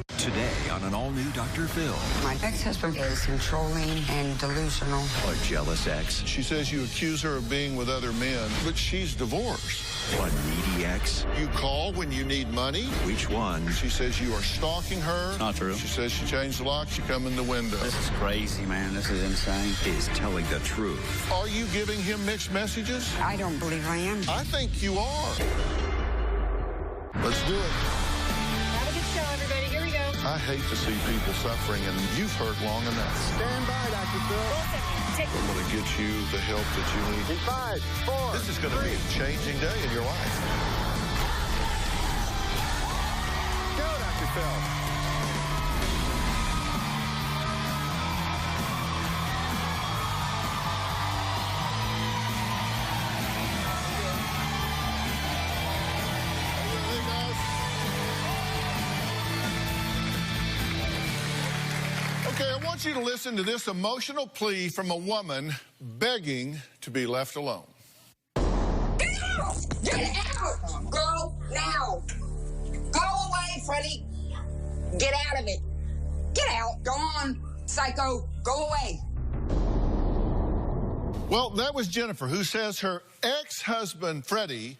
Today on an all-new Dr. Phil. My ex-husband is controlling and delusional. A jealous ex. She says you accuse her of being with other men, but she's divorced. A needy ex. You call when you need money. Which one? She says you are stalking her. Not true. She says she changed the locks, you come in the window. This is crazy, man. This is insane. Is telling the truth. Are you giving him mixed messages? I don't believe I am. I think you are. Let's do it. Have a good show, everybody. Here we go. I hate to see people suffering, and you've hurt long enough. Stand by, Dr. Phil. I'm going to get you the help that you need. In 5, 4, This is going to be a changing day in your life. go, Dr. Phil. Okay, I want you to listen to this emotional plea from a woman begging to be left alone. Get out! Get out! Go now! Go away, Freddie! Get out of it! Get out! Go on, psycho! Go away! Well, that was Jennifer, who says her ex-husband, Freddie,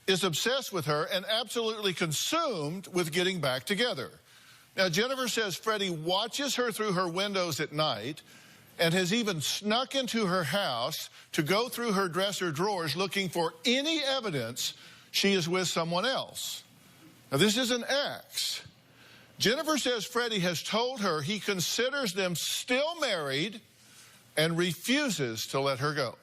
is obsessed with her and absolutely consumed with getting back together. Now, Jennifer says Freddie watches her through her windows at night and has even snuck into her house to go through her dresser drawers looking for any evidence she is with someone else. Now, this is an ex. Jennifer says Freddie has told her he considers them still married and refuses to let her go.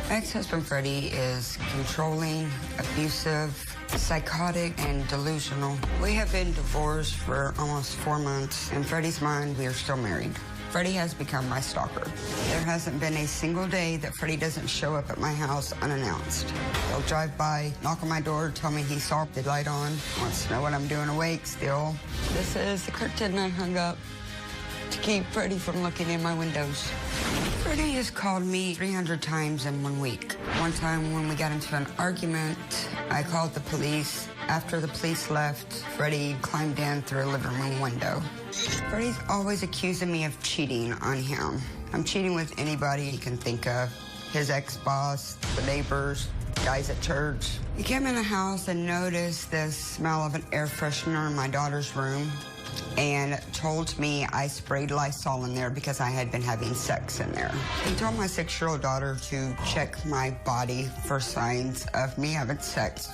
Ex-husband Freddie is controlling, abusive, psychotic, and delusional. We have been divorced for almost 4 months. In Freddie's mind, we are still married. Freddie has become my stalker. There hasn't been a single day that Freddie doesn't show up at my house unannounced. He'll drive by, knock on my door, tell me he saw the light on, wants to know what I'm doing awake still. This is the curtain I hung up to keep Freddie from looking in my windows. Freddie has called me 300 times in 1 week. One time when we got into an argument, I called the police. After the police left, Freddie climbed in through a living room window. Freddie's always accusing me of cheating on him. I'm cheating with anybody he can think of. His ex-boss, the neighbors, guys at church. He came in the house and noticed the smell of an air freshener in my daughter's room and told me I sprayed Lysol in there because I had been having sex in there. He told my 6-year-old daughter to check my body for signs of me having sex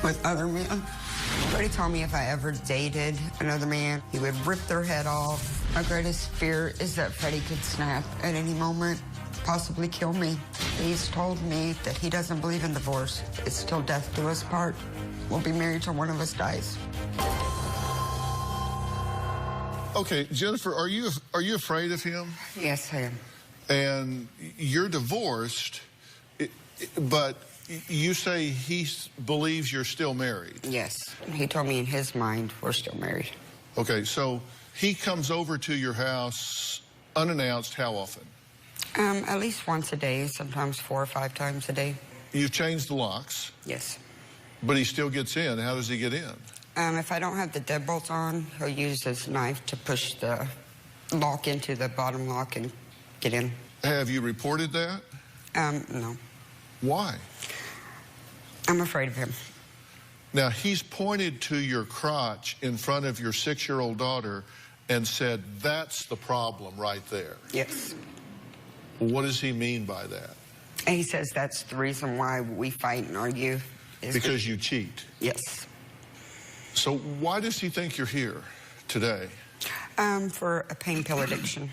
with other men. Freddie told me if I ever dated another man, he would rip their head off. My greatest fear is that Freddie could snap at any moment, possibly kill me. He's told me that he doesn't believe in divorce. It's till death do us part. We'll be married till one of us dies. Okay, Jennifer, are you afraid of him? Yes, I am. And you're divorced, but you say he believes you're still married. Yes. He told me in his mind we're still married. Okay, so he comes over to your house unannounced how often? At least once a day, sometimes 4 or 5 times a day. You've changed the locks, Yes. but he still gets in. How does he get in? If I don't have the deadbolts on, he'll use his knife to push the lock into the bottom lock and get in. Have you reported that? No. Why? I'm afraid of him. Now, he's pointed to your crotch in front of your 6-year-old daughter and said, that's the problem right there. Yes. What does he mean by that? And he says that's the reason why we fight and argue. Because you cheat. Yes. So why does he think you're here today? For a pain pill addiction.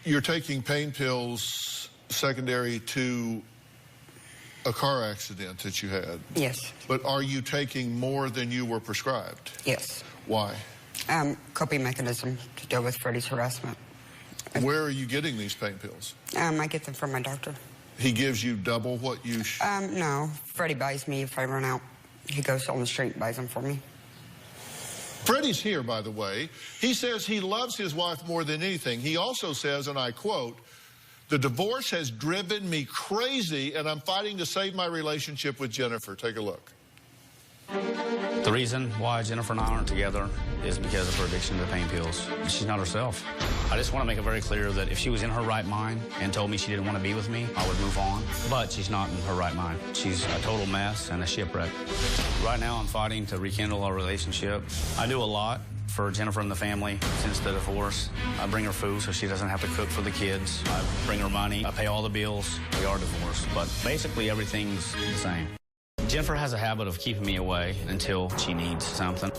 You're taking pain pills secondary to a car accident that you had. Yes. But are you taking more than you were prescribed? Yes. Why? Coping mechanism to deal with Freddie's harassment. Where are you getting these pain pills? I get them from my doctor. He gives you double what you... No. Freddie buys me if I run out. He goes on the street and buys them for me. Freddie's here, by the way. He says he loves his wife more than anything. He also says, and I quote, "The divorce has driven me crazy, and I'm fighting to save my relationship with Jennifer." Take a look. The reason why Jennifer and I aren't together is because of her addiction to the pain pills. She's not herself. I just want to make it very clear that if she was in her right mind and told me she didn't want to be with me, I would move on. But she's not in her right mind. She's a total mess and a shipwreck. Right now, I'm fighting to rekindle our relationship. I do a lot for Jennifer and the family since the divorce. I bring her food so she doesn't have to cook for the kids. I bring her money. I pay all the bills. We are divorced, but basically everything's the same. Jennifer has a habit of keeping me away until she needs something.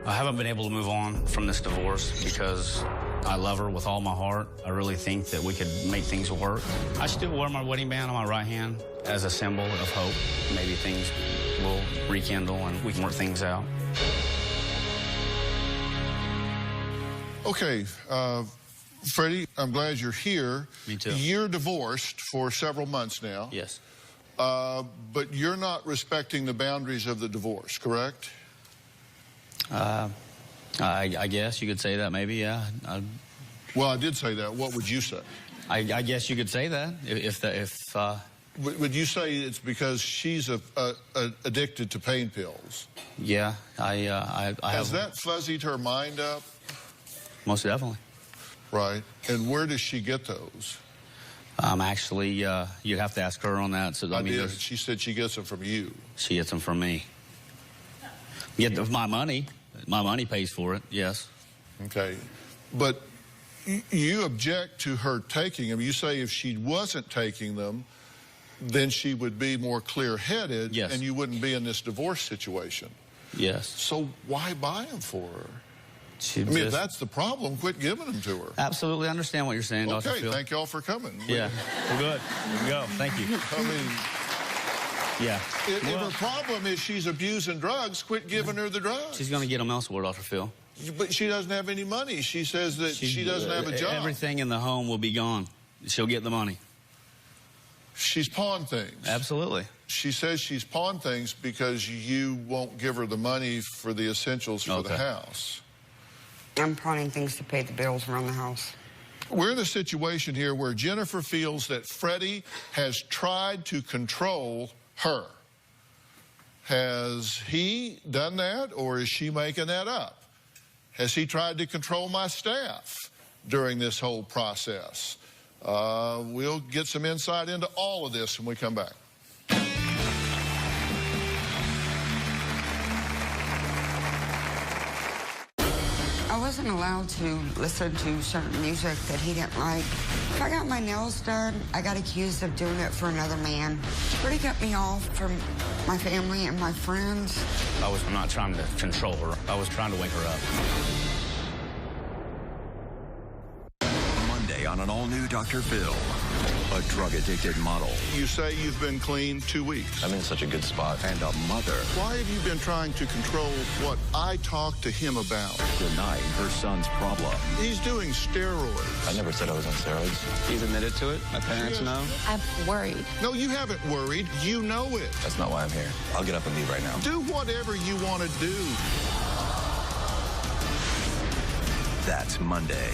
I haven't been able to move on from this divorce because I love her with all my heart. I really think that we could make things work. I still wear my wedding band on my right hand as a symbol of hope. Maybe things will rekindle and we can work things out. Okay, Freddie, I'm glad you're here. Me too. You're divorced for several months now. Yes. But you're not respecting the boundaries of the divorce, correct? I guess you could say that, maybe, yeah. Well, I did say that. What would you say? I guess you could say that Would you say it's because she's addicted to pain pills? Yeah, I Has have. that fuzzied her mind up? Most definitely. Right. And where does she get those? Actually, you'd have to ask her on that. So I did. She said she gets them from you. She gets them from me. Yeah, my money. My money pays for it, yes. Okay. But you object to her taking them. You say if she wasn't taking them, then she would be more clear-headed, yes, and you wouldn't be in this divorce situation. Yes. So why buy them for her? She if that's the problem, quit giving them to her. Absolutely understand what you're saying, Dr. Okay, Phil. thank y'all for coming. Yeah, we're good. We can go. Thank you. I mean, yeah. If her problem is she's abusing drugs, quit giving her the drugs. She's going to get them elsewhere, Dr. Phil. But she doesn't have any money. She says that she doesn't have a job. Everything in the home will be gone. She'll get the money. She's pawned things. Absolutely. She says she's pawned things because you won't give her the money for the essentials for the house. I'm pawning things to pay the bills around the house. We're in a situation here where Jennifer feels that Freddie has tried to control her. Has he done that, or is she making that up? Has he tried to control my staff during this whole process? We'll get some insight into all of this when we come back. I wasn't allowed to listen to certain music that he didn't like. If I got my nails done, I got accused of doing it for another man. Freddie cut me off from my family and my friends. I'm not trying to control her. I was trying to wake her up. Monday on an all-new Dr. Phil, a drug-addicted model. You say you've been clean 2 weeks. I'm in such a good spot. And a mother. Why have you been trying to control what I talked to him about? Denying her son's problem. He's doing steroids. I never said I was on steroids. He's admitted to it. My parents know. I'm worried. No, you haven't worried. You know it. That's not why I'm here. I'll get up and leave right now. Do whatever you want to do. That's Monday.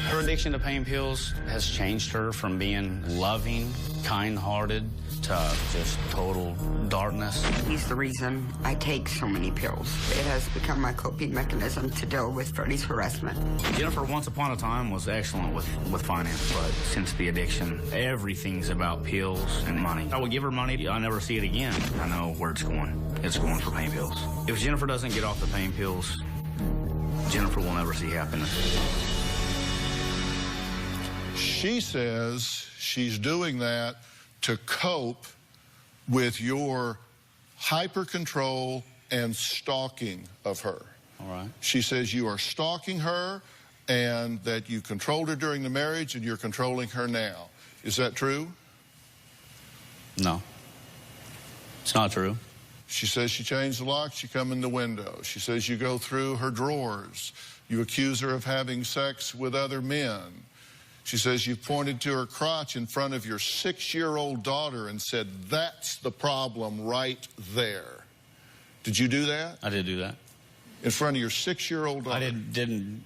Her addiction to pain pills has changed her from being loving, kind-hearted, to just total darkness. He's the reason I take so many pills. It has become my coping mechanism to deal with Freddie's harassment. Jennifer, once upon a time, was excellent with finance, but since the addiction, everything's about pills and money. I would give her money, I'll never see it again. I know where it's going. It's going for pain pills. If Jennifer doesn't get off the pain pills, Jennifer will never see happiness. She says she's doing that to cope with your hyper-control and stalking of her. All right. She says you are stalking her and that you controlled her during the marriage and you're controlling her now. Is that true? No. It's not true. She says she changed the locks, you come in the window. She says you go through her drawers. You accuse her of having sex with other men. She says you pointed to her crotch in front of your 6-year-old daughter and said, that's the problem right there. Did you do that? I did do that. In front of your 6-year-old daughter? I didn't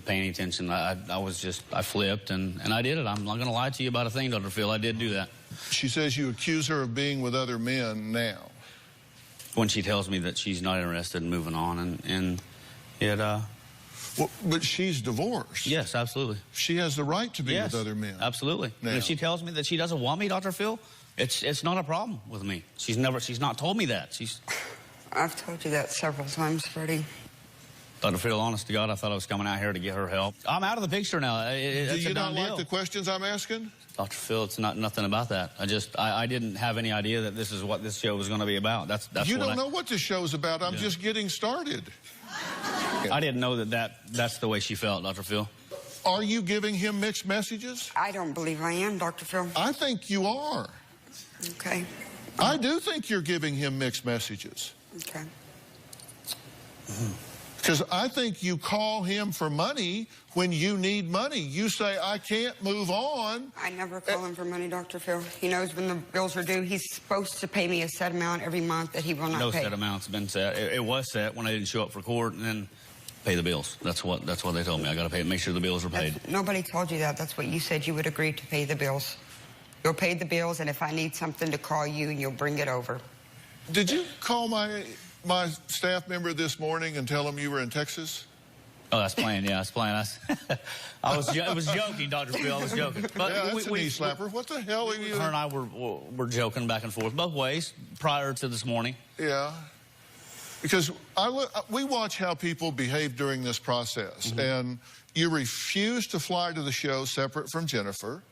pay any attention. I flipped and I did it. I'm not going to lie to you about a thing, Dr. Phil. I did do that. She says you accuse her of being with other men now. When she tells me that she's not interested in moving on, and it, Well, but she's divorced. yes, absolutely. She has the right to be Yes, with other men. absolutely. Now. And if she tells me that she doesn't want me, Dr. Phil, it's not a problem with me. She's not told me that. I've told you that several times, Freddie. Dr. Phil, honest to God, I thought I was coming out here to get her help. I'm out of the picture now. Do It's you a not done like deal. the questions I'm asking? Dr. Phil, it's nothing about that. I didn't have any idea that this is what this show was going to be about. That's You what don't know what this show's about. I'm just getting started. I didn't know that's the way she felt, Dr. Phil. Are you giving him mixed messages? I don't believe I am, Dr. Phil. I think you are. Okay. I do think you're giving him mixed messages. Okay. Because I think you call him for money when you need money. You say, I can't move on. I never call him for money, Dr. Phil. He knows when the bills are due. He's supposed to pay me a set amount every month that he will not No pay. set amount's been set. It was set when I didn't show up for court, and then pay the bills. That's what they told me. I got to pay. Make sure the bills are paid. Nobody told you that. That's what you said. You would agree to pay the bills. You'll pay the bills, and if I need something to call you, and you'll bring it over. Did you call my staff member this morning and tell him you were in Texas? Oh, that's playing. Yeah, that's playing. I was joking, Dr. Phil. I was joking. But Yeah, that's a knee slapper. What the hell are you? Her and I were joking back and forth both ways prior to this morning. Yeah. Because we watch how people behave during this process. Mm-hmm. And you refuse to fly to the show separate from Jennifer.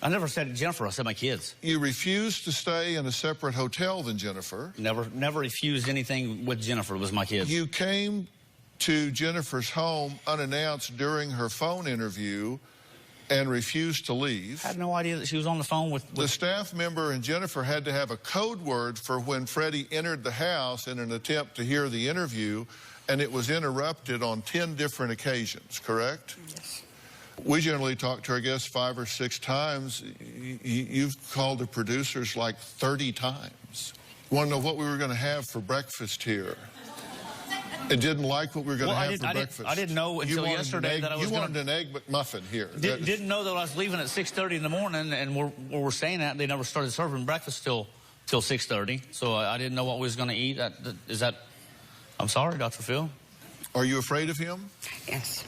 I never said Jennifer. I said my kids. You refused to stay in a separate hotel than Jennifer. Never refused anything with Jennifer. It was my kids. You came to Jennifer's home unannounced during her phone interview and refused to leave. I had no idea that she was on the phone with... The staff member and Jennifer had to have a code word for when Freddie entered the house in an attempt to hear the interview, and it was interrupted on 10 different occasions, correct? Yes. We generally talk to our guests 5 or 6 times. You've called the producers like 30 times. Want to know what we were going to have for breakfast here? And didn't like what we were going to have for breakfast. I didn't know until yesterday that I was You wanted an egg McMuffin here. Didn't know that I was leaving at 6:30 in the morning, and where we're staying at, they never started serving breakfast till 6:30. So I didn't know what we was going to eat. I'm sorry, Dr. Phil. Are you afraid of him? Yes.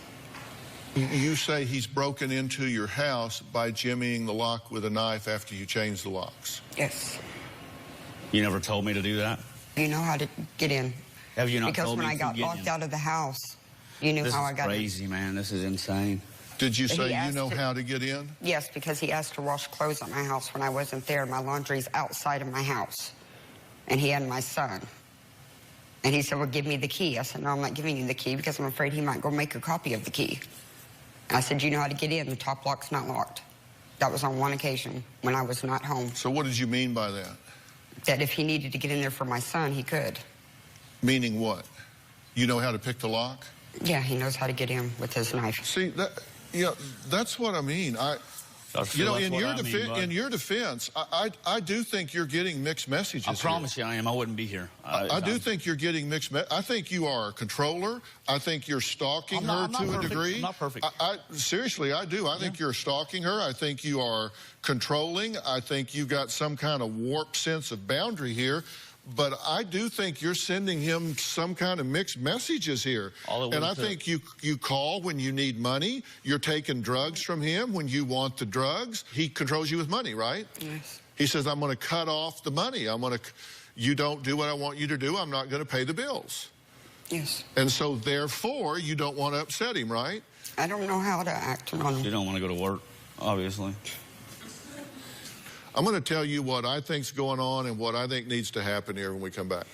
You say he's broken into your house by jimmying the lock with a knife after you changed the locks. Yes. You never told me to do that? You know how to get in. Have you not because told me when I got locked out of the house, you knew how I got in. This is crazy, man. This is insane. Did you say you know how to get in? Yes, because he asked to wash clothes at my house when I wasn't there. My laundry's outside of my house. And he had my son. And he said, well, give me the key. I said, no, I'm not giving you the key because I'm afraid he might go make a copy of the key. And I said, you know how to get in. The top lock's not locked. That was on one occasion when I was not home. So what did you mean by that? That if he needed to get in there for my son, he could. Meaning what? You know how to pick the lock? Yeah, he knows how to get in with his knife. See, that's what I mean. In your defense, I do think you're getting mixed messages. I promise you I am. I wouldn't be here. I do think you're getting mixed messages. I think you are a controller. I think you're stalking her to a degree. I'm not perfect. Seriously, I do. I think you're stalking her. I think you are controlling. I think you got some kind of warped sense of boundary here. But I do think you're sending him some kind of mixed messages here. And I think you call when you need money. You're taking drugs from him when you want the drugs. He controls you with money, right? Yes. He says, I'm going to cut off the money. You don't do what I want you to do. I'm not going to pay the bills. Yes. And so, therefore, you don't want to upset him, right? I don't know how to act on him. You don't want to go to work, obviously. I'm going to tell you what I think's going on and what I think needs to happen here when we come back.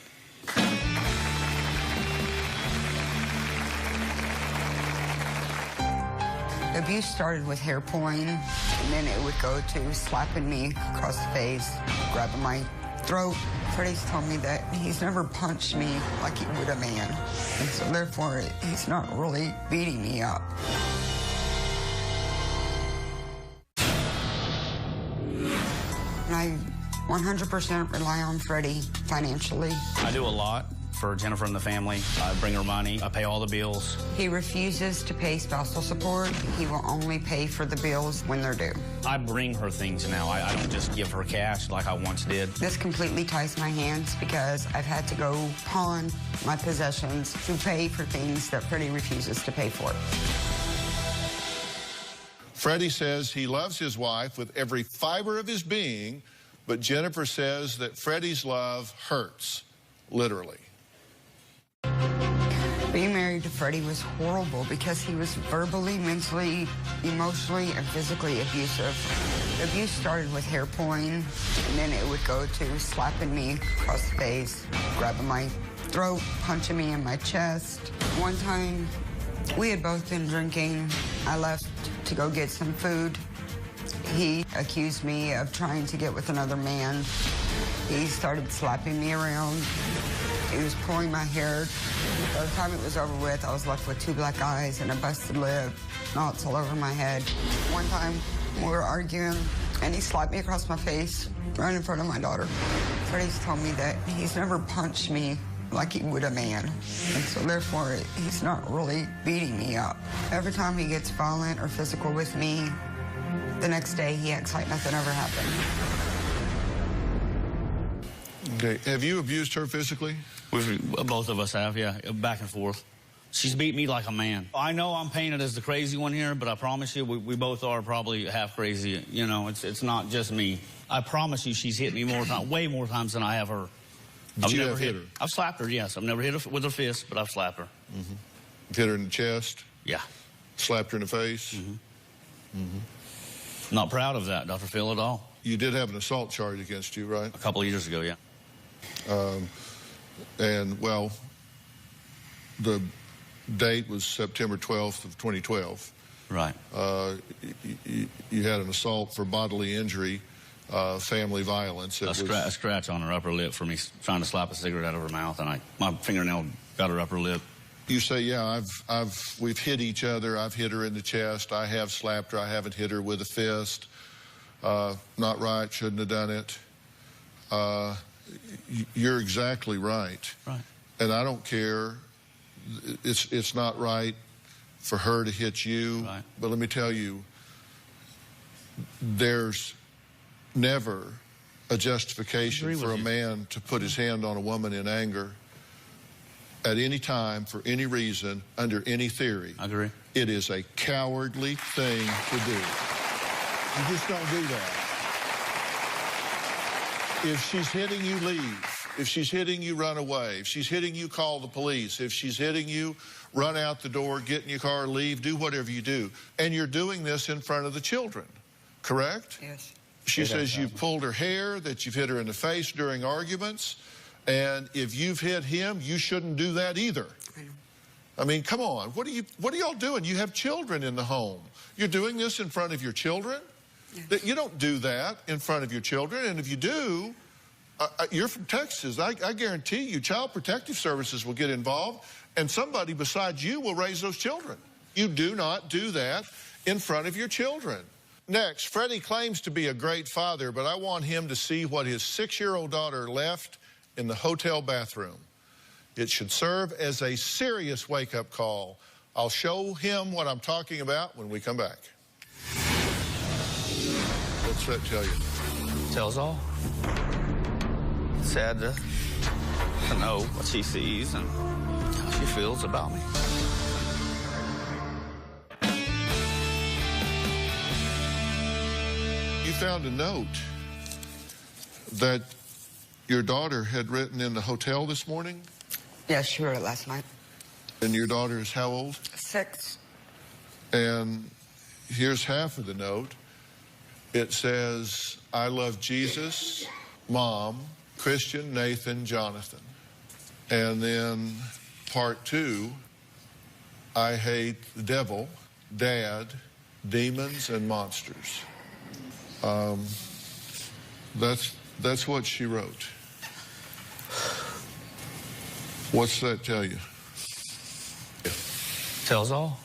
The abuse started with hair pulling, and then it would go to slapping me across the face, grabbing my throat. Freddie's told me that he's never punched me like he would a man, and so therefore he's not really beating me up. And I 100% rely on Freddie financially. I do a lot for Jennifer and the family. I bring her money. I pay all the bills. He refuses to pay spousal support. He will only pay for the bills when they're due. I bring her things now. I don't just give her cash like I once did. This completely ties my hands because I've had to go pawn my possessions to pay for things that Freddie refuses to pay for. Freddie says he loves his wife with every fiber of his being, but Jennifer says that Freddie's love hurts, literally. Being married to Freddie was horrible because he was verbally, mentally, emotionally, and physically abusive. The abuse started with hair pulling, and then it would go to slapping me across the face, grabbing my throat, punching me in my chest. One time, we had both been drinking. I left to go get some food. He accused me of trying to get with another man. He started slapping me around. He was pulling my hair. By the time it was over with, I was left with 2 black eyes and a busted lip, knots all over my head. One time, we were arguing, and he slapped me across my face right in front of my daughter. Freddie's told me that he's never punched me like he would a man, and so therefore, he's not really beating me up. Every time he gets violent or physical with me, the next day he acts like nothing ever happened. Okay, have you abused her physically? Both of us have, yeah, back and forth. She's beat me like a man. I know I'm painted as the crazy one here, but I promise you, we both are probably half crazy. You know, it's not just me. I promise you she's hit me way more times than I have her. I've never hit her. I've slapped her, yes. I've never hit her with her fist, but I've slapped her. Mm-hmm. Hit her in the chest? Yeah. Slapped her in the face? Mm-hmm. Mm-hmm. Not proud of that, Dr. Phil, at all. You did have an assault charge against you, right? A couple of years ago, yeah. And, well, the date was September 12th of 2012. Right. You had an assault for bodily injury, family violence. A scratch on her upper lip for me trying to slap a cigarette out of her mouth, and my fingernail got her upper lip. You say, yeah, we've hit each other. I've hit her in the chest. I have slapped her. I haven't hit her with a fist. Not right. Shouldn't have done it. You're exactly right. Right. And I don't care. It's not right for her to hit you. Right. But let me tell you, there's never a justification for a man to put his hand on a woman in anger at any time, for any reason, under any theory. I agree. It is a cowardly thing to do. You just don't do that. If she's hitting you, leave. If she's hitting you, run away. If she's hitting you, call the police. If she's hitting you, run out the door, get in your car, leave, do whatever you do. And you're doing this in front of the children, correct? Yes. She says you've pulled her hair, that you've hit her in the face during arguments, and if you've hit him, you shouldn't do that either. I mean, come on. What are y'all doing? You have children in the home. You're doing this in front of your children? Yes. You don't do that in front of your children, and if you do, you're from Texas. I guarantee you Child Protective Services will get involved, and somebody besides you will raise those children. You do not do that in front of your children. Next, Freddie claims to be a great father, but I want him to see what his 6-year-old daughter left in the hotel bathroom. It should serve as a serious wake-up call. I'll show him what I'm talking about when we come back. What's that tell you? Tells all. Sad to know what she sees and how she feels about me. You found a note that your daughter had written in the hotel this morning? Yes, she wrote it last night. And your daughter is how old? 6. And here's half of the note. It says, I love Jesus, Mom, Christian, Nathan, Jonathan. And then part 2, I hate the devil, Dad, demons, and monsters. That's what she wrote. What's that tell you? Tells all.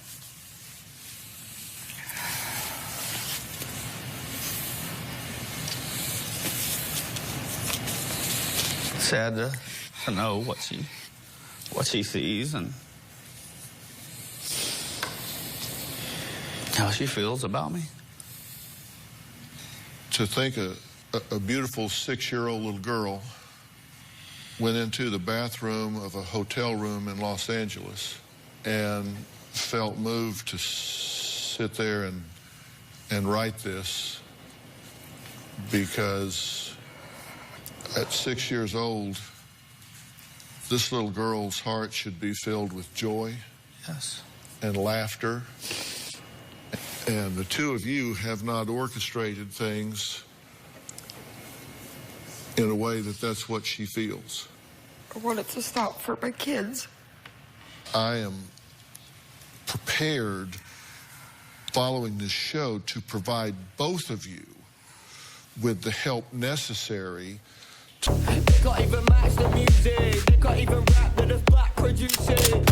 Sad to know what she what she sees and how she feels about me. To think a beautiful 6-year-old little girl went into the bathroom of a hotel room in Los Angeles and felt moved to sit there and write this, because at 6 years old, this little girl's heart should be filled with joy. Yes. And laughter. And the two of you have not orchestrated things in a way that that's what she feels. I want it to stop for my kids. I am prepared, following this show, to provide both of you with the help necessary. They can't even match the music. They can't even rap that is black producing.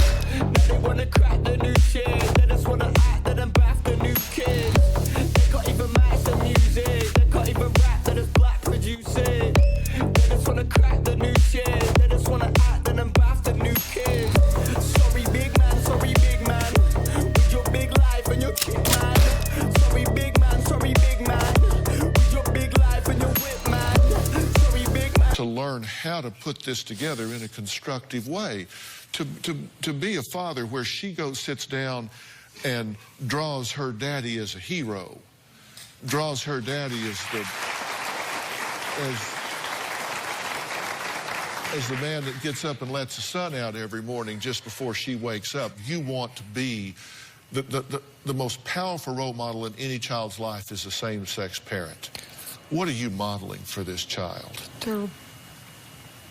Now they wanna crack the new shit. They just wanna act that I'm bath the new kids. They can't even match the music. They can't even rap that is black producing. They just wanna crack the new shit. They just wanna act that I'm bath the new kids. Sorry big man, with your big life and your kick man. Sorry big man, with your big life and your whip man. Sorry big man. To learn how to put this together in a constructive way. To be a father where she sits down and draws her daddy as a hero, draws her daddy as the man that gets up and lets the sun out every morning just before she wakes up. You want to be the most powerful role model in any child's life is a same-sex parent. What are you modeling for this child? Terrible.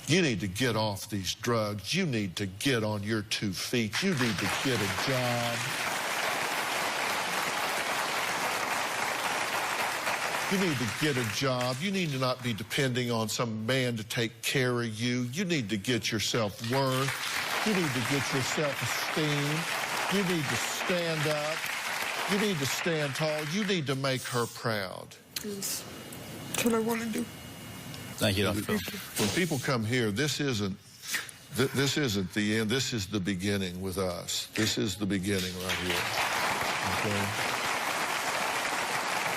You need to get off these drugs. You need to get on your 2 feet. You need to get a job. You need to get a job. You need to not be depending on some man to take care of you. You need to get your self-worth. You need to get your self-esteem. You need to stand up. You need to stand tall. You need to make her proud. That's what I want to do. Thank you, Dr. Phil. When people come here, this isn't the end. This is the beginning with us. This is the beginning right here. Okay?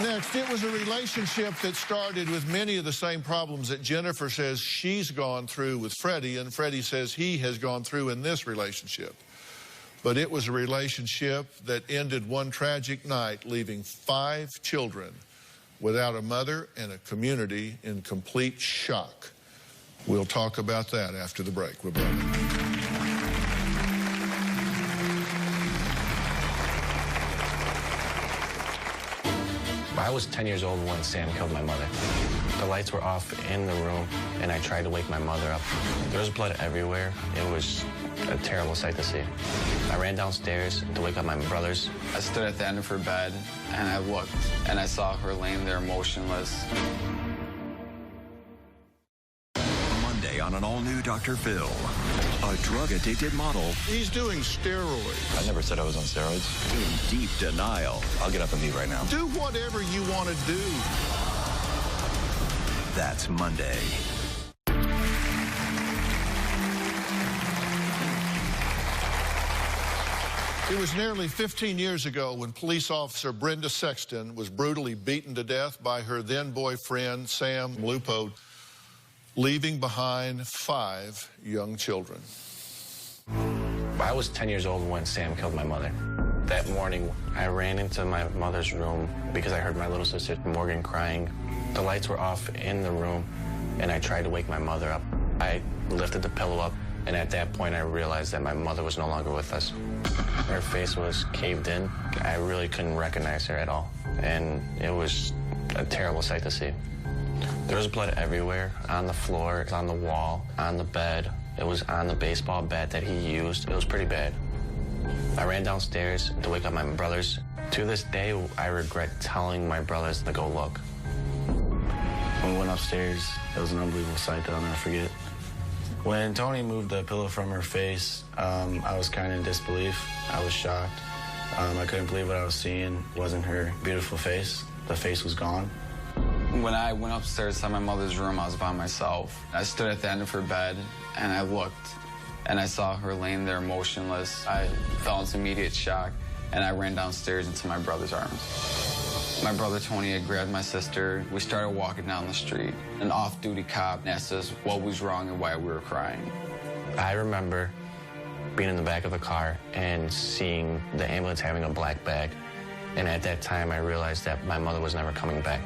Next, it was a relationship that started with many of the same problems that Jennifer says she's gone through with Freddie, and Freddie says he has gone through in this relationship. But it was a relationship that ended one tragic night, leaving 5 children without a mother and a community in complete shock. We'll talk about that after the break. We'll be right back. I was 10 years old when Sam killed my mother. The lights were off in the room, and I tried to wake my mother up. There was blood everywhere. It was a terrible sight to see. I ran downstairs to wake up my brothers. I stood at the end of her bed, and I looked, and I saw her laying there motionless. Monday on an all-new Dr. Phil, a drug-addicted model. He's doing steroids. I never said I was on steroids. In deep denial. I'll get up and leave right now. Do whatever you want to do. That's Monday. It was nearly 15 years ago when police officer Brenda Sexton was brutally beaten to death by her then-boyfriend, Sam Lupo, leaving behind 5 young children. I was 10 years old when Sam killed my mother. That morning, I ran into my mother's room because I heard my little sister, Morgan, crying. The lights were off in the room, and I tried to wake my mother up. I lifted the pillow up, and at that point, I realized that my mother was no longer with us. Her face was caved in. I really couldn't recognize her at all, and it was a terrible sight to see. There was blood everywhere, on the floor, on the wall, on the bed. It was on the baseball bat that he used. It was pretty bad. I ran downstairs to wake up my brothers. To this day, I regret telling my brothers to go look. When we went upstairs, it was an unbelievable sight that I'll never forget. When Tony moved the pillow from her face, I was kind of in disbelief. I was shocked. I couldn't believe what I was seeing. It wasn't her beautiful face. The face was gone. When I went upstairs to my mother's room, I was by myself. I stood at the end of her bed, and I looked, and I saw her laying there motionless. I fell into immediate shock, and I ran downstairs into my brother's arms. My brother Tony had grabbed my sister. We started walking down the street. An off-duty cop asked us what was wrong and why we were crying. I remember being in the back of the car and seeing the ambulance having a black bag. And at that time, I realized that my mother was never coming back.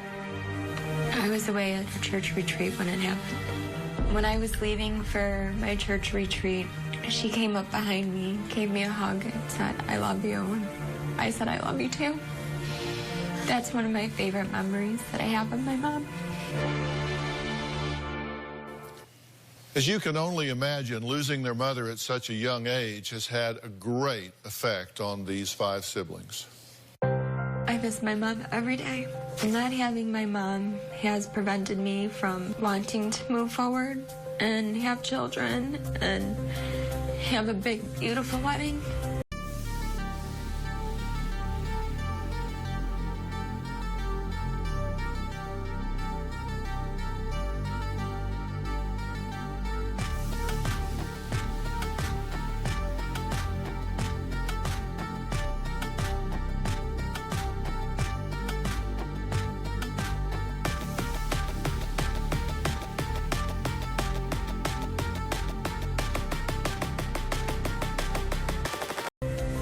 I was away at a church retreat when it happened. When I was leaving for my church retreat, she came up behind me, gave me a hug, and said, "I love you." And I said, "I love you too." That's one of my favorite memories that I have of my mom. As you can only imagine, losing their mother at such a young age has had a great effect on these 5 siblings. I miss my mom every day. Not having my mom has prevented me from wanting to move forward and have children and have a big, beautiful wedding.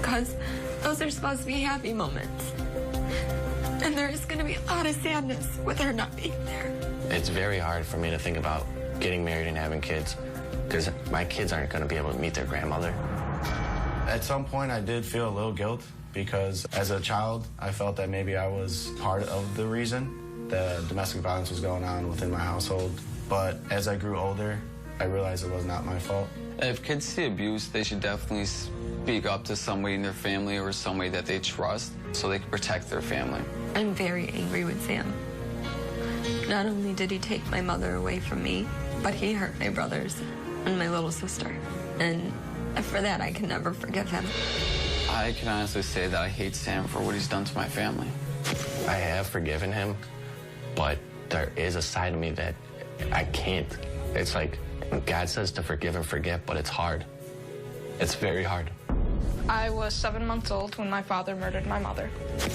Because those are supposed to be happy moments. And there is going to be a lot of sadness with her not being there. It's very hard for me to think about getting married and having kids because my kids aren't going to be able to meet their grandmother. At some point, I did feel a little guilt because as a child, I felt that maybe I was part of the reason that domestic violence was going on within my household. But as I grew older, I realized it was not my fault. If kids see abuse, they should definitely speak up to somebody in their family or somebody that they trust so they can protect their family. I'm very angry with Sam. Not only did he take my mother away from me, but he hurt my brothers and my little sister. And for that, I can never forgive him. I can honestly say that I hate Sam for what he's done to my family. I have forgiven him, but there is a side of me that I can't. It's like God says to forgive and forget, but it's hard. It's very hard. I was 7 months old when my father murdered my mother.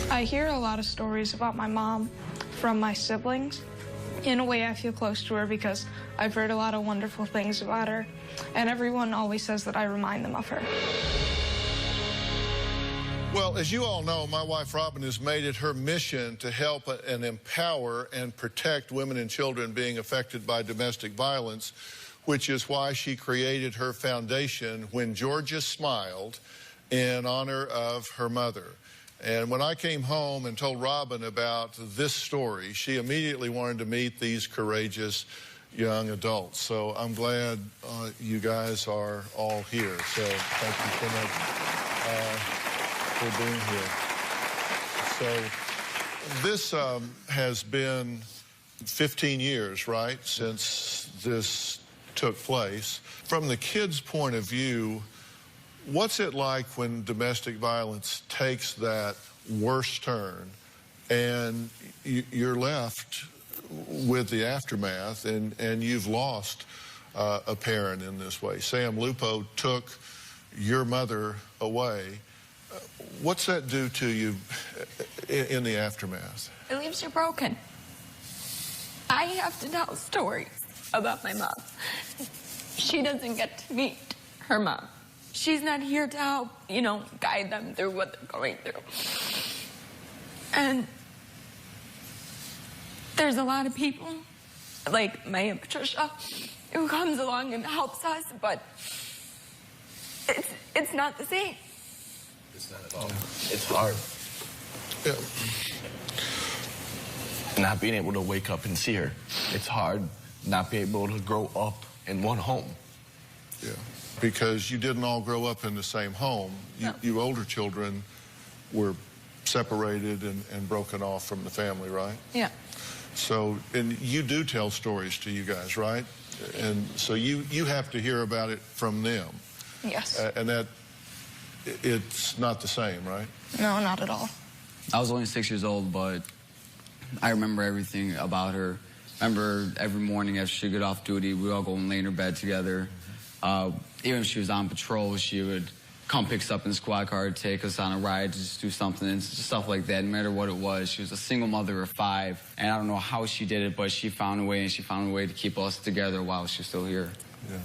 I hear a lot of stories about my mom from my siblings. In a way, I feel close to her because I've heard a lot of wonderful things about her, and everyone always says that I remind them of her. Well, as you all know, my wife Robin has made it her mission to help and empower and protect women and children being affected by domestic violence, which is why she created her foundation, When Georgia Smiled, in honor of her mother. And when I came home and told Robin about this story, she immediately wanted to meet these courageous young adults. So I'm glad you guys are all here. So thank you so much for being here. So this has been 15 years, right, since this took place. From the kids' point of view, what's it like when domestic violence takes that worst turn and you're left with the aftermath and you've lost a parent in this way? Sam Lupo took your mother away. What's that do to you in the aftermath? It leaves you broken. I have to tell stories about my mom. She doesn't get to meet her mom. She's not here to help, guide them through what they're going through. And there's a lot of people, like my Aunt Patricia, who comes along and helps us, but it's not the same. It's not at all. It's hard. Yeah. Not being able to wake up and see her. It's hard not being able to grow up in one home. Yeah, because you didn't all grow up in the same home. You older children were separated and broken off from the family, right? Yeah. So, and you do tell stories to you guys, right? And so you have to hear about it from them. Yes. And that, it's not the same, right? No, not at all. I was only 6 years old, but I remember everything about her. I remember every morning after she'd get off duty, we'd all go and lay in her bed together. Even if she was on patrol, she would come pick us up in the squad car, take us on a ride, just do something, and stuff like that, no matter what it was. She was a single mother of 5, and I don't know how she did it, but she found a way, and she found a way to keep us together while she's still here. Yeah.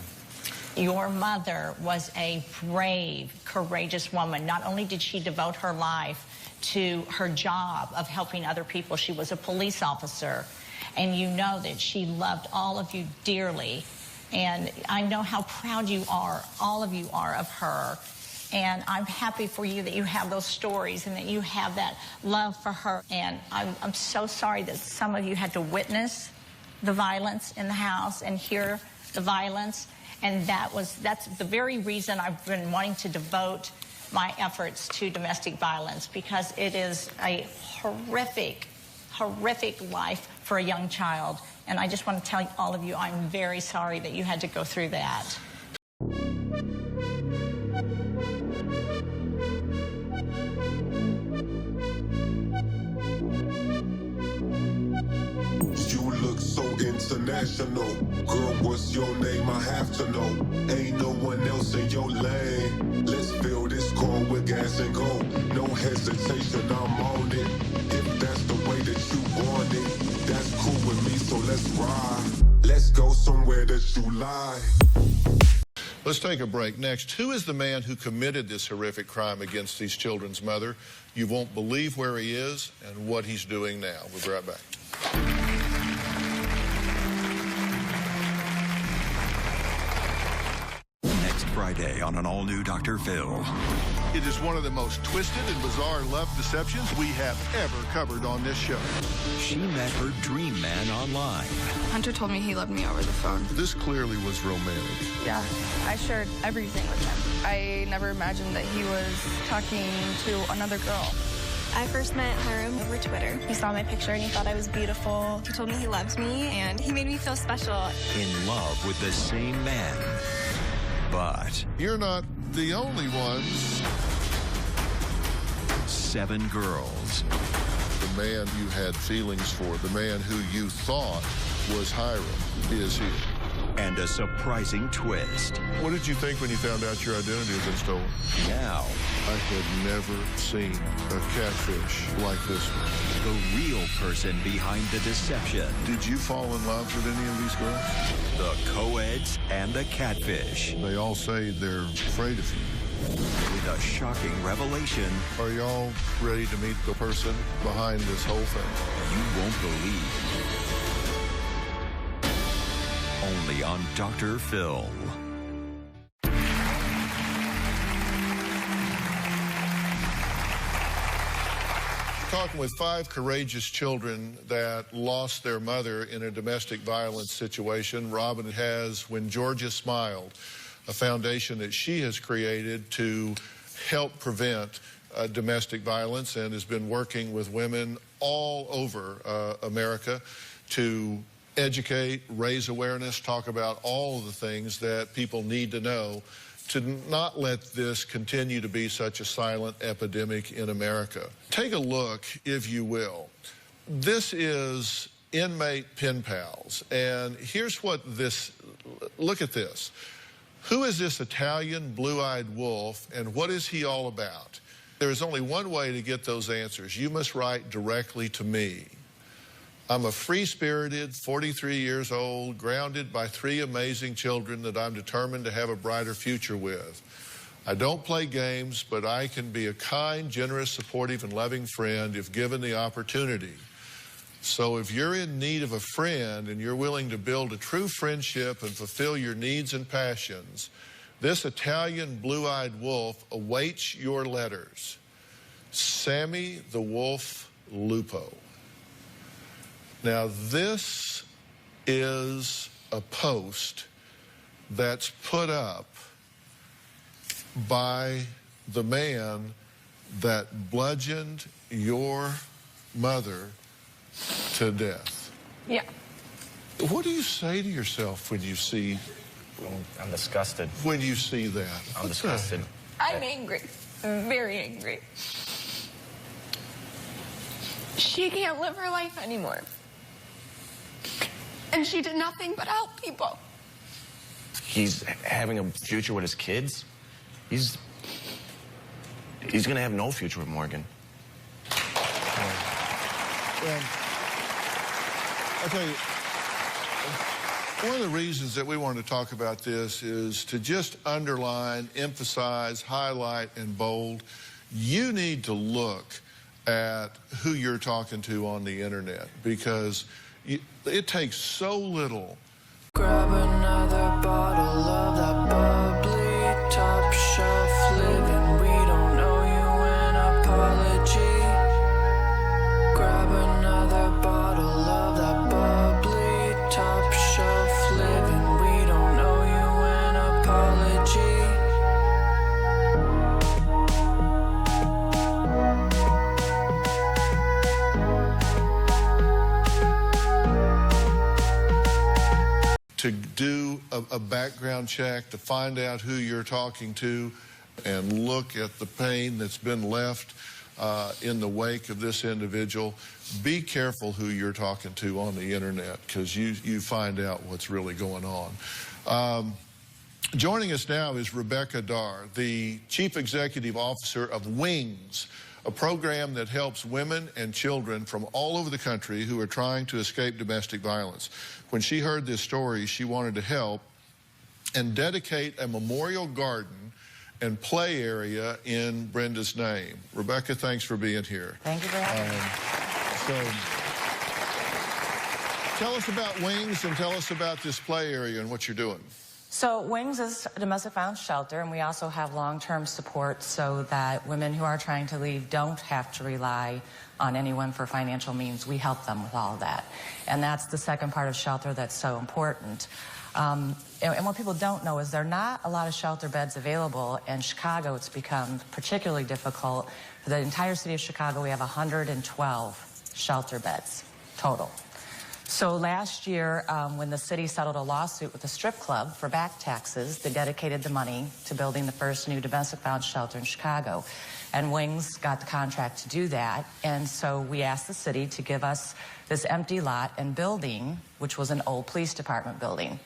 Your mother was a brave, courageous woman. Not only did she devote her life to her job of helping other people, she was a police officer, and you know that she loved all of you dearly. And I know how proud you are, all of you are, of her. And I'm happy for you that you have those stories and that you have that love for her. And I'm so sorry that some of you had to witness the violence in the house and hear the violence. And that's the very reason I've been wanting to devote my efforts to domestic violence, because it is a horrific, horrific life for a young child. And I just want to tell all of you, I'm very sorry that you had to go through that. International. Girl, what's your name? I have to know. Ain't no one else in your lane. Let's fill this car with gas and go. No hesitation, I'm on it. If that's the way that you want it, that's cool with me, so let's ride. Let's go somewhere that you lie. Let's take a break. Next, who is the man who committed this horrific crime against these children's mother? You won't believe where he is and what he's doing now. We'll be right back. Friday on an all-new Dr. Phil. It is one of the most twisted and bizarre love deceptions we have ever covered on this show. She met her dream man online. Hunter told me he loved me over the phone. This clearly was romantic. Yeah, I shared everything with him. I never imagined that he was talking to another girl. I first met Hiram over Twitter. He saw my picture and he thought I was beautiful. He told me he loved me and he made me feel special. In love with the same man. But you're not the only ones. 7 girls. The man you had feelings for, the man who you thought was Hiram, is here. And a surprising twist. What did you think when you found out your identity had been stolen? Now, I had never seen a catfish like this one. The real person behind the deception. Did you fall in love with any of these girls? The co-eds and the catfish. They all say they're afraid of you. With a shocking revelation. Are y'all ready to meet the person behind this whole thing? You won't believe. Only on Dr. Phil. Talking with 5 courageous children that lost their mother in a domestic violence situation. Robin has When Georgia Smiled, a foundation that she has created to help prevent domestic violence, and has been working with women all over America to educate, raise awareness, talk about all of the things that people need to know to not let this continue to be such a silent epidemic in America. Take a look, if you will. This is inmate pen pals, and here's what this, look at this. Who is this Italian blue-eyed wolf, and what is he all about? There is only one way to get those answers. You must write directly to me. I'm a free-spirited, 43 years old, grounded by 3 amazing children that I'm determined to have a brighter future with. I don't play games, but I can be a kind, generous, supportive, and loving friend if given the opportunity. So if you're in need of a friend and you're willing to build a true friendship and fulfill your needs and passions, this Italian blue-eyed wolf awaits your letters. Sammy the Wolf Lupo. Now, this is a post that's put up by the man that bludgeoned your mother to death. Yeah. What do you say to yourself when you see... I'm disgusted. When you see that? I'm disgusted. I'm angry. Very angry. She can't live her life anymore. And she did nothing but help people. he's having a future with his kids, he's going to have no future with Morgan. Well, I'll tell you, one of the reasons that we wanted to talk about this is to just underline, emphasize, highlight, and bold. You need to look at who you're talking to on the internet, because it takes so little. Grab another bottle of that bubbly, top shelf living. We don't owe you an apology. Grab another bottle of that bubbly, top shelf living. We don't owe you an apology. To do a background check, to find out who you're talking to, and look at the pain that's been left in the wake of this individual. Be careful who you're talking to on the internet, because you find out what's really going on. Joining us now is Rebecca Dar, the Chief Executive Officer of WINGS, a program that helps women and children from all over the country who are trying to escape domestic violence. When she heard this story, she wanted to help and dedicate a memorial garden and play area in Brenda's name. Rebecca, thanks for being here. Thank you for having me. So, tell us about WINGS and tell us about this play area and what you're doing. So WINGS is a domestic violence shelter, and we also have long-term support so that women who are trying to leave don't have to rely on anyone for financial means. We help them with all of that. And that's the second part of shelter that's so important. And what people don't know is there are not a lot of shelter beds available. In Chicago, it's become particularly difficult. For the entire city of Chicago, we have 112 shelter beds total. So last year, when the city settled a lawsuit with the strip club for back taxes, they dedicated the money to building the first new domestic violence shelter in Chicago. And WINGS got the contract to do that. And so we asked the city to give us this empty lot and building, which was an old police department building.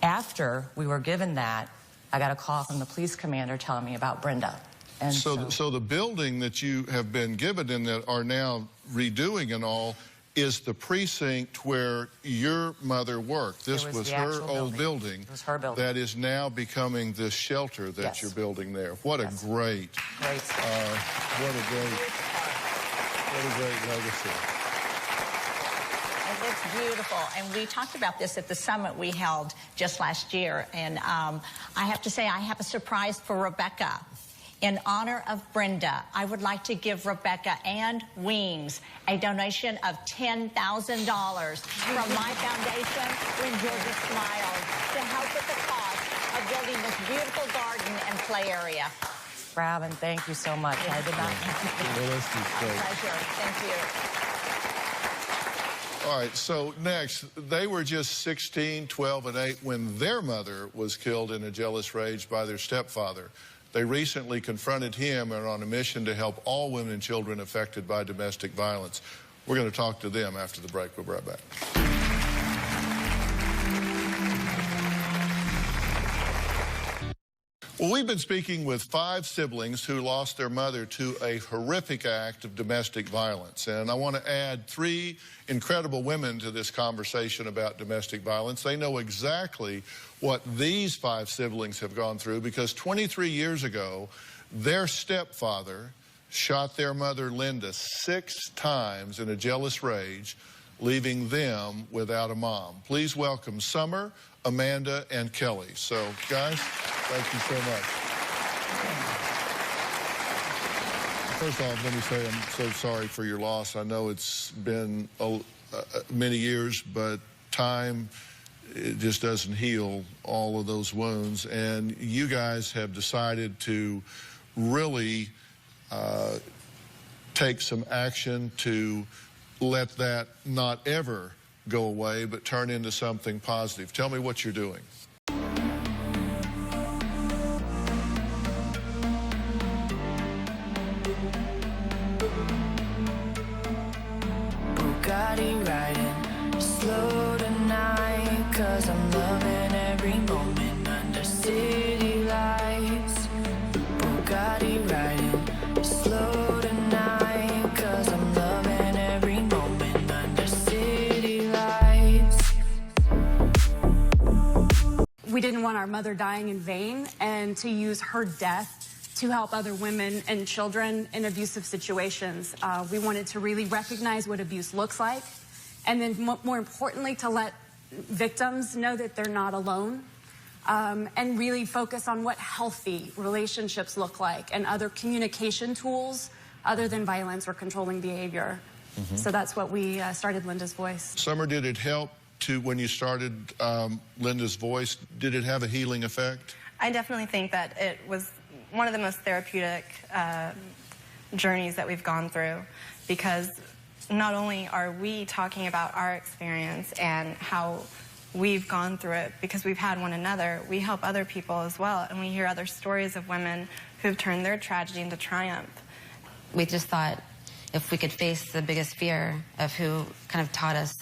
After we were given that, I got a call from the police commander telling me about Brenda. And so the building that you have been given and that are now redoing and all is the precinct where your mother worked. This was her old building. It was her building. That is now becoming this shelter that you're building there. What a great what a great legacy. It's beautiful, and we talked about this at the summit we held just last year, and I have to say I have a surprise for Rebecca. In honor of Brenda, I would like to give Rebecca and WINGS a donation of $10,000 from my foundation, When Georgia Smiles, to help with the cost of building this beautiful garden and play area. Robin, thank you so much. I did not. Well, that's just great. Pleasure. Thank you. All right, so next, they were just 16, 12, and 8 when their mother was killed in a jealous rage by their stepfather. They recently confronted him and are on a mission to help all women and children affected by domestic violence. We're going to talk to them after the break. We'll be right back. Well, we've been speaking with 5 siblings who lost their mother to a horrific act of domestic violence. And I want to add 3 incredible women to this conversation about domestic violence. They know exactly what these 5 siblings have gone through, because 23 years ago, their stepfather shot their mother, Linda, 6 times in a jealous rage, leaving them without a mom. Please welcome Summer, Amanda, and Kelly. So, guys, thank you so much. First off, let me say I'm so sorry for your loss. I know it's been many years, but time, it just doesn't heal all of those wounds. And you guys have decided to really take some action to let that not ever go away, but turn into something positive. Tell me what you're doing. Bugatti riding slow tonight, 'cause I'm loving every moment didn't want our mother dying in vain and to use her death to help other women and children in abusive situations. We wanted to really recognize what abuse looks like, and then more importantly, to let victims know that they're not alone, and really focus on what healthy relationships look like and other communication tools other than violence or controlling behavior. So that's what we started Linda's Voice. Summer, did it help when you started Linda's Voice? Did it have a healing effect? I definitely think that it was one of the most therapeutic journeys that we've gone through, because not only are we talking about our experience and how we've gone through it because we've had one another, we help other people as well, and we hear other stories of women who've turned their tragedy into triumph. We just thought if we could face the biggest fear of who kind of taught us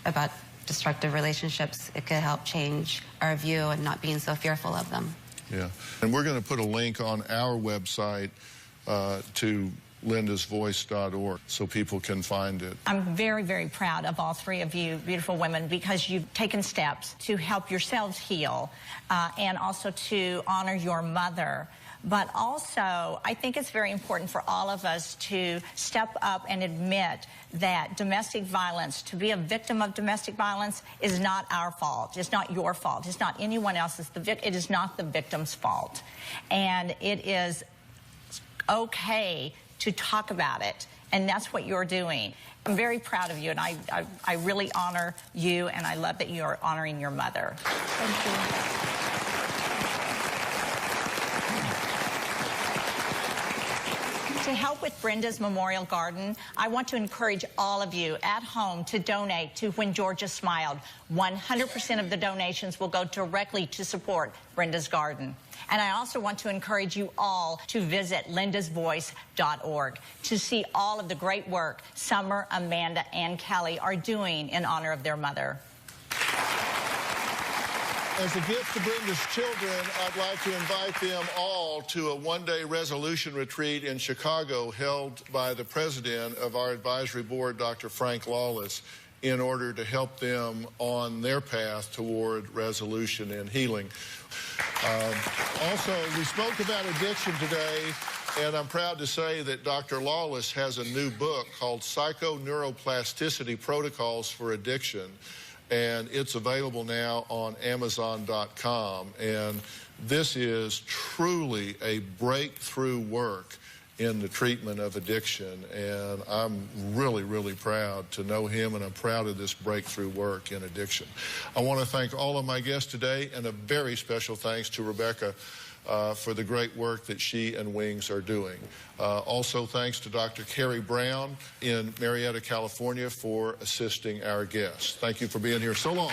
about destructive relationships, it could help change our view and not being so fearful of them. Yeah, and we're going to put a link on our website to lindasvoice.org so people can find it. I'm very, very proud of all three of you beautiful women, because you've taken steps to help yourselves heal and also to honor your mother. But also, I think it's very important for all of us to step up and admit that domestic violence, to be a victim of domestic violence, is not our fault. It's not your fault. It's not anyone else's. It is not the victim's fault. And it is okay to talk about it, and that's what you're doing. I'm very proud of you, and I really honor you, and I love that you're honoring your mother. Thank you. To help with Brenda's Memorial Garden, I want to encourage all of you at home to donate to When Georgia Smiled. 100% of the donations will go directly to support Brenda's Garden. And I also want to encourage you all to visit lindasvoice.org to see all of the great work Summer, Amanda, and Kelly are doing in honor of their mother. As a gift to Brenda's children, I'd like to invite them all to a one-day resolution retreat in Chicago held by the president of our advisory board, Dr. Frank Lawless, in order to help them on their path toward resolution and healing. Also, we spoke about addiction today, and I'm proud to say that Dr. Lawless has a new book called Psychoneuroplasticity Protocols for Addiction, and it's available now on Amazon.com. And this is truly a breakthrough work in the treatment of addiction, and I'm really, really proud to know him, and I'm proud of this breakthrough work in addiction. I want to thank all of my guests today, and a very special thanks to Rebecca for the great work that she and Wings are doing. Also, thanks to Dr. Carrie Brown in Marietta, California, for assisting our guests. Thank you for being here so long.